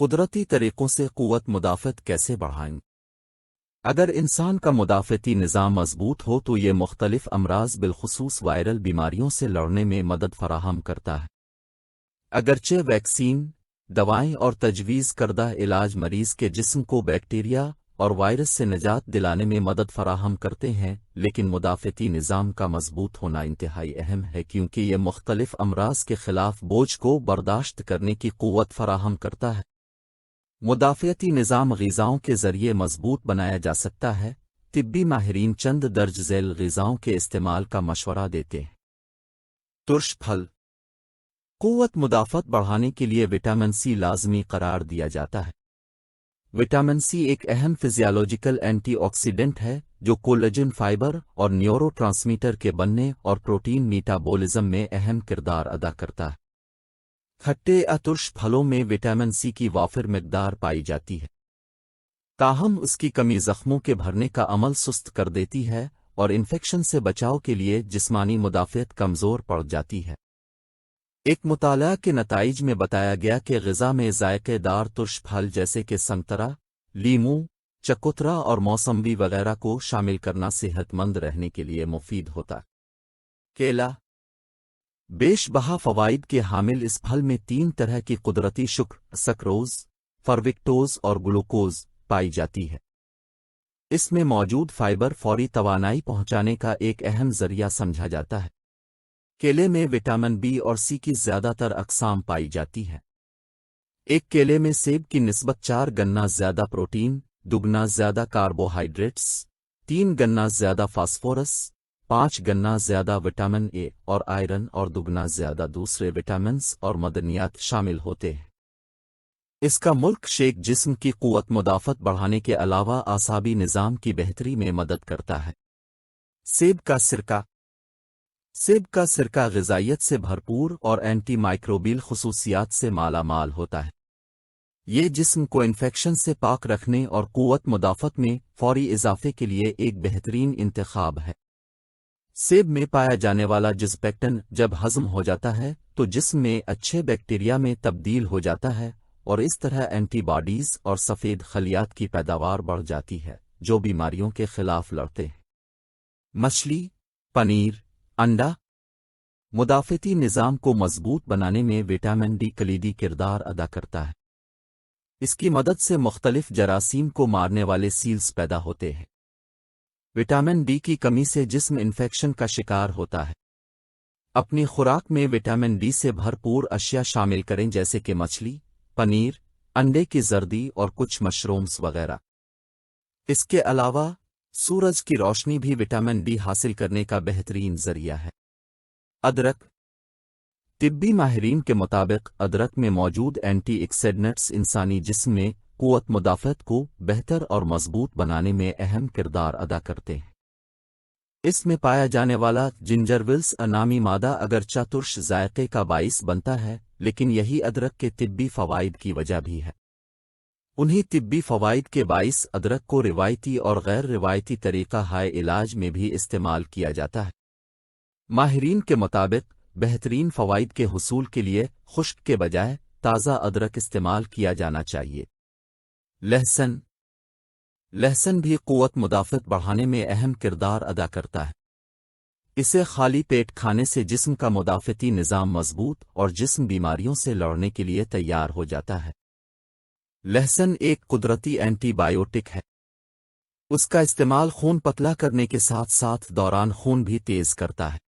قدرتی طریقوں سے قوت مدافعت کیسے بڑھائیں؟ اگر انسان کا مدافعتی نظام مضبوط ہو تو یہ مختلف امراض بالخصوص وائرل بیماریوں سے لڑنے میں مدد فراہم کرتا ہے۔ اگرچہ ویکسین، دوائیں اور تجویز کردہ علاج مریض کے جسم کو بیکٹیریا اور وائرس سے نجات دلانے میں مدد فراہم کرتے ہیں، لیکن مدافعتی نظام کا مضبوط ہونا انتہائی اہم ہے کیونکہ یہ مختلف امراض کے خلاف بوجھ کو برداشت کرنے کی قوت فراہم کرتا ہے۔ مدافعتی نظام غذاؤں کے ذریعے مضبوط بنایا جا سکتا ہے۔ طبی ماہرین چند درج ذیل غذاؤں کے استعمال کا مشورہ دیتے ہیں۔ ترش پھل قوت مدافعت بڑھانے کے لیے وٹامن سی لازمی قرار دیا جاتا ہے۔ وٹامن سی ایک اہم فزیالوجیکل اینٹی آکسیڈنٹ ہے جو کولاجن فائبر اور نیورو ٹرانسمیٹر کے بننے اور پروٹین میٹابولزم میں اہم کردار ادا کرتا ہے۔ کھٹے یا ترش پھلوں میں وٹامن سی کی وافر مقدار پائی جاتی ہے، تاہم اس کی کمی زخموں کے بھرنے کا عمل سست کر دیتی ہے اور انفیکشن سے بچاؤ کے لیے جسمانی مدافعت کمزور پڑ جاتی ہے۔ ایک مطالعہ کے نتائج میں بتایا گیا کہ غذا میں ذائقے دار ترش پھل جیسے کہ سنترا، لیموں، چکوترا اور موسمبی وغیرہ کو شامل کرنا صحت مند رہنے کے لیے مفید ہوتا ہے۔ کیلا بیش بہا فوائد کے حامل اس پھل میں 3 طرح کی قدرتی شکر، سکروز، فروکٹوز اور گلوکوز پائی جاتی ہے۔ اس میں موجود فائبر فوری توانائی پہنچانے کا ایک اہم ذریعہ سمجھا جاتا ہے۔ کیلے میں وٹامن بی اور سی کی زیادہ تر اقسام پائی جاتی ہیں۔ ایک کیلے میں سیب کی نسبت 4 گنا زیادہ پروٹین، 2 گنا زیادہ کاربوہائیڈریٹس، 3 گنا زیادہ فاسفورس، 5 گنا زیادہ وٹامن اے اور آئرن اور 2 گنا زیادہ دوسرے وٹامنز اور معدنیات شامل ہوتے ہیں۔ اس کا ملک شیک جسم کی قوت مدافعت بڑھانے کے علاوہ اعصابی نظام کی بہتری میں مدد کرتا ہے۔ سیب کا سرکہ سیب کا سرکہ غذائیت سے بھرپور اور اینٹی مائکروبیل خصوصیات سے مالا مال ہوتا ہے۔ یہ جسم کو انفیکشن سے پاک رکھنے اور قوت مدافعت میں فوری اضافے کے لیے ایک بہترین انتخاب ہے۔ سیب میں پایا جانے والا جزپیکٹن جب ہضم ہو جاتا ہے تو جسم میں اچھے بیکٹیریا میں تبدیل ہو جاتا ہے اور اس طرح اینٹی باڈیز اور سفید خلیات کی پیداوار بڑھ جاتی ہے جو بیماریوں کے خلاف لڑتے ہیں۔ مچھلی، پنیر، انڈا مدافعتی نظام کو مضبوط بنانے میں وٹامن ڈی کلیدی کردار ادا کرتا ہے۔ اس کی مدد سے مختلف جراثیم کو مارنے والے سیلز پیدا ہوتے ہیں۔ وٹامن ڈی کی کمی سے جسم انفیکشن کا شکار ہوتا ہے۔ اپنی خوراک میں وٹامن ڈی سے بھرپور اشیاء شامل کریں جیسے کہ مچھلی، پنیر، انڈے کی زردی اور کچھ مشرومز وغیرہ۔ اس کے علاوہ سورج کی روشنی بھی وٹامن ڈی حاصل کرنے کا بہترین ذریعہ ہے۔ ادرک طبی ماہرین کے مطابق ادرک میں موجود اینٹی آکسیڈنٹس انسانی جسم میں قوت مدافعت کو بہتر اور مضبوط بنانے میں اہم کردار ادا کرتے ہیں۔ اس میں پایا جانے والا جنجرولز نامی مادہ اگرچہ ترش ذائقے کا باعث بنتا ہے لیکن یہی ادرک کے طبی فوائد کی وجہ بھی ہے۔ انہی طبی فوائد کے باعث ادرک کو روایتی اور غیر روایتی طریقہ ہائے علاج میں بھی استعمال کیا جاتا ہے۔ ماہرین کے مطابق بہترین فوائد کے حصول کے لیے خشک کے بجائے تازہ ادرک استعمال کیا جانا چاہیے۔ لہسن بھی قوت مدافعت بڑھانے میں اہم کردار ادا کرتا ہے۔ اسے خالی پیٹ کھانے سے جسم کا مدافعتی نظام مضبوط اور جسم بیماریوں سے لڑنے کے لیے تیار ہو جاتا ہے۔ لہسن ایک قدرتی اینٹی بائیوٹک ہے۔ اس کا استعمال خون پتلا کرنے کے ساتھ ساتھ دوران خون بھی تیز کرتا ہے۔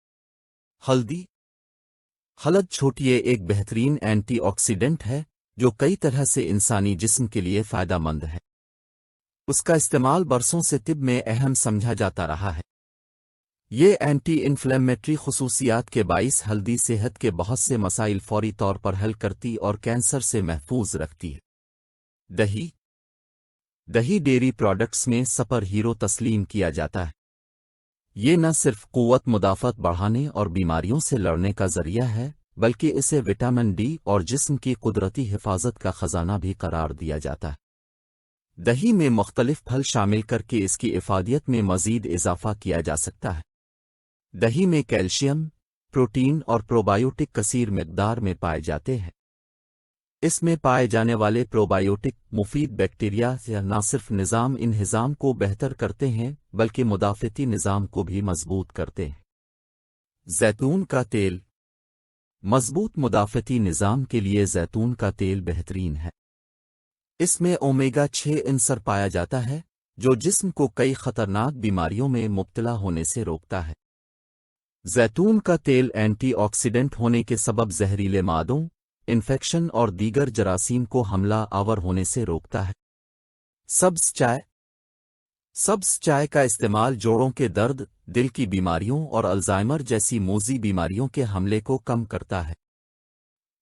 ہلد چھوٹیے ایک بہترین اینٹی آکسیڈنٹ ہے جو کئی طرح سے انسانی جسم کے لیے فائدہ مند ہے۔ اس کا استعمال برسوں سے طب میں اہم سمجھا جاتا رہا ہے۔ یہ اینٹی انفلیمیٹری خصوصیات کے باعث ہلدی صحت کے بہت سے مسائل فوری طور پر حل کرتی اور کینسر سے محفوظ رکھتی ہے۔ دہی ڈیری پروڈکٹس میں سپر ہیرو تسلیم کیا جاتا ہے۔ یہ نہ صرف قوت مدافعت بڑھانے اور بیماریوں سے لڑنے کا ذریعہ ہے بلکہ اسے وٹامن ڈی اور جسم کی قدرتی حفاظت کا خزانہ بھی قرار دیا جاتا ہے۔ دہی میں مختلف پھل شامل کر کے اس کی افادیت میں مزید اضافہ کیا جا سکتا ہے۔ دہی میں کیلشیم، پروٹین اور پروبایوٹک کثیر مقدار میں پائے جاتے ہیں۔ اس میں پائے جانے والے پروبائیوٹک مفید بیکٹیریا نہ صرف نظام انہضام کو بہتر کرتے ہیں بلکہ مدافعتی نظام کو بھی مضبوط کرتے ہیں۔ زیتون کا تیل مضبوط مدافعتی نظام کے لیے زیتون کا تیل بہترین ہے۔ اس میں اومیگا 6 عنصر پایا جاتا ہے جو جسم کو کئی خطرناک بیماریوں میں مبتلا ہونے سے روکتا ہے۔ زیتون کا تیل اینٹی آکسیڈنٹ ہونے کے سبب زہریلے مادوں، انفیکشن اور دیگر جراثیم کو حملہ آور ہونے سے روکتا ہے۔ سبز چائے سبز چائے کا استعمال جوڑوں کے درد، دل کی بیماریوں اور الزائمر جیسی موذی بیماریوں کے حملے کو کم کرتا ہے۔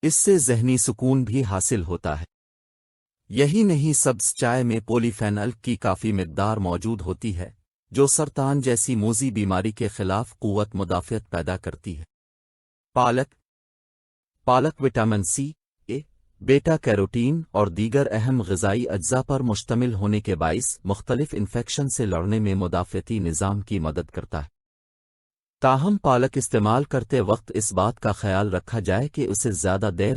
اس سے ذہنی سکون بھی حاصل ہوتا ہے۔ یہی نہیں، سبز چائے میں پولی فینل کی کافی مقدار موجود ہوتی ہے جو سرطان جیسی موذی بیماری کے خلاف قوت مدافعت پیدا کرتی ہے۔ پالک وٹامن سی، اے، بیٹا کیروٹین اور دیگر اہم غذائی اجزاء پر مشتمل ہونے کے باعث مختلف انفیکشن سے لڑنے میں مدافعتی نظام کی مدد کرتا ہے۔ تاہم پالک استعمال کرتے وقت اس بات کا خیال رکھا جائے کہ اسے زیادہ دیر